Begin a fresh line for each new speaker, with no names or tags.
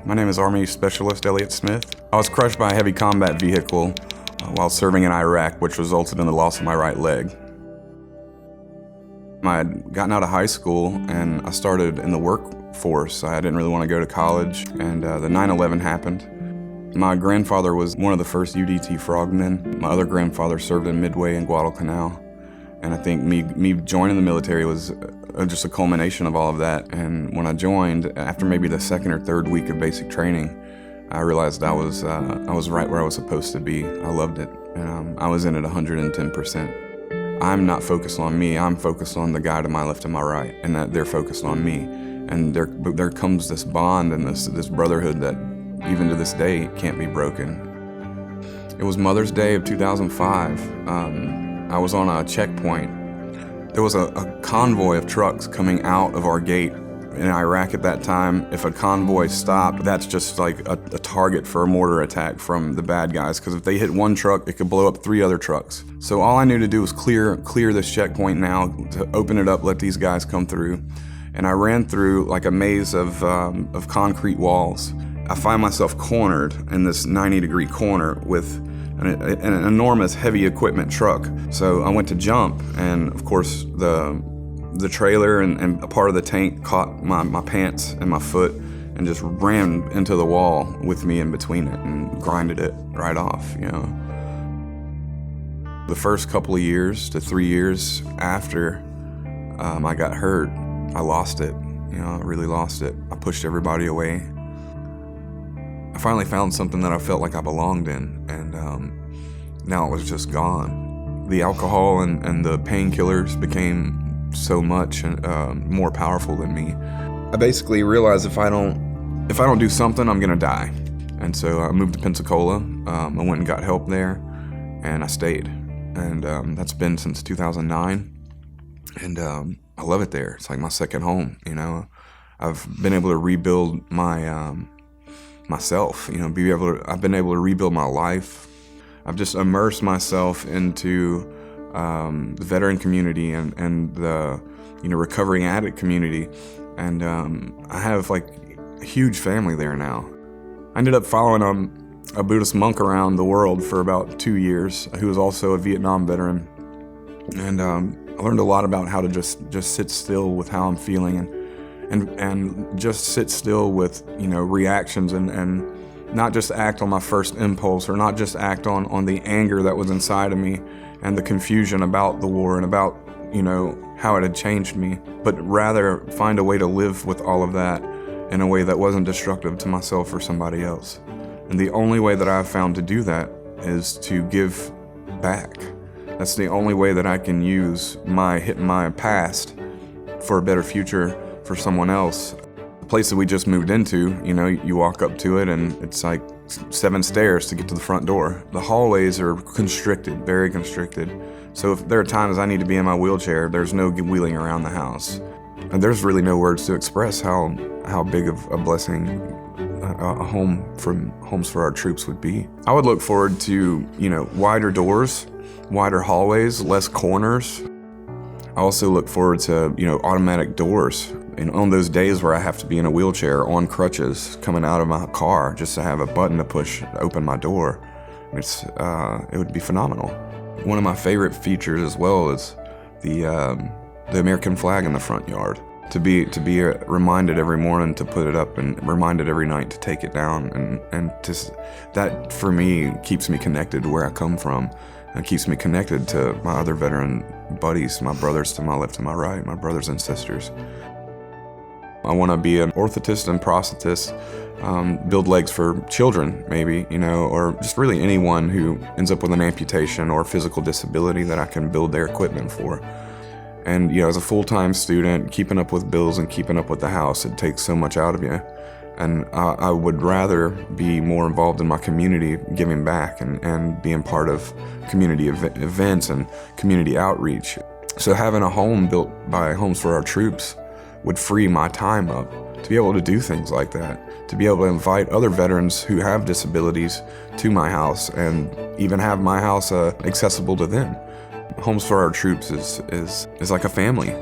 My name is Army Specialist Elliott Smith. I was crushed by a heavy combat vehicle while serving in Iraq, which resulted in the loss of my right leg. I had gotten out of high school and I started in the workforce. I didn't really want to go to college, and the 9/11 happened. My grandfather was one of the first UDT frogmen. My other grandfather served in Midway and Guadalcanal. And I think me joining the military was just a culmination of all of that. And when I joined, after maybe the second or third week of basic training, I realized I was right where I was supposed to be. I loved it, and I was in it 110%. I'm not focused on me, I'm focused on the guy to my left and my right, and that they're focused on me. And there comes this bond and this brotherhood that even to this day can't be broken. It was Mother's Day of 2005. I was on a checkpoint. There was a convoy of trucks coming out of our gate in Iraq at that time. If a convoy stopped, that's just like a target for a mortar attack from the bad guys, because if they hit one truck, it could blow up 3 other trucks. So all I knew to do was clear this checkpoint now, to open it up, let these guys come through. And I ran through like a maze of concrete walls. I find myself cornered in this 90-degree corner with an enormous heavy equipment truck. So I went to jump, and of course the trailer and a part of the tank caught my pants and my foot and just ran into the wall with me in between it and grinded it right off, you know. The first couple of years to 3 years after I got hurt, I lost it, you know, I really lost it. I pushed everybody away. I finally found something that I felt like I belonged in, and now it was just gone. The alcohol and the painkillers became so much more powerful than me. I basically realized if I don't do something, I'm gonna die. And so I moved to Pensacola. I went and got help there, and I stayed. And that's been since 2009. And I love it there. It's like my second home, you know. I've been able to rebuild myself, you know, I've been able to rebuild my life. I've just immersed myself into the veteran community and the, you know, recovering addict community. And I have like a huge family there now. I ended up following a Buddhist monk around the world for about 2 years, who was also a Vietnam veteran. And I learned a lot about how to just sit still with how I'm feeling, and just sit still with, you know, reactions, and not just act on my first impulse, or not just act on the anger that was inside of me and the confusion about the war and about, you know, how it had changed me, but rather find a way to live with all of that in a way that wasn't destructive to myself or somebody else. And the only way that I've found to do that is to give back. That's the only way that I can use my past for a better future for someone else. The place that we just moved into, you know, you walk up to it and it's like 7 stairs to get to the front door. The hallways are constricted, very constricted. So if there are times I need to be in my wheelchair, there's no wheeling around the house. And there's really no words to express how big of a blessing a home from Homes for Our Troops would be. I would look forward to, you know, wider doors, wider hallways, less corners. I also look forward to, you know, automatic doors. And on those days where I have to be in a wheelchair on crutches coming out of my car just to have a button to push to open my door, it would be phenomenal. One of my favorite features as well is the American flag in the front yard. To be reminded every morning to put it up, and reminded every night to take it down, and just that for me keeps me connected to where I come from, and keeps me connected to my other veteran buddies, my brothers to my left and my right, my brothers and sisters. I want to be an orthotist and prosthetist, build legs for children maybe, you know, or just really anyone who ends up with an amputation or physical disability that I can build their equipment for. And, you know, as a full-time student, keeping up with bills and keeping up with the house, it takes so much out of you. And I would rather be more involved in my community, giving back and being part of community events and community outreach. So having a home built by Homes for Our Troops would free my time up to be able to do things like that, to be able to invite other veterans who have disabilities to my house and even have my house accessible to them. Homes for Our Troops is like a family.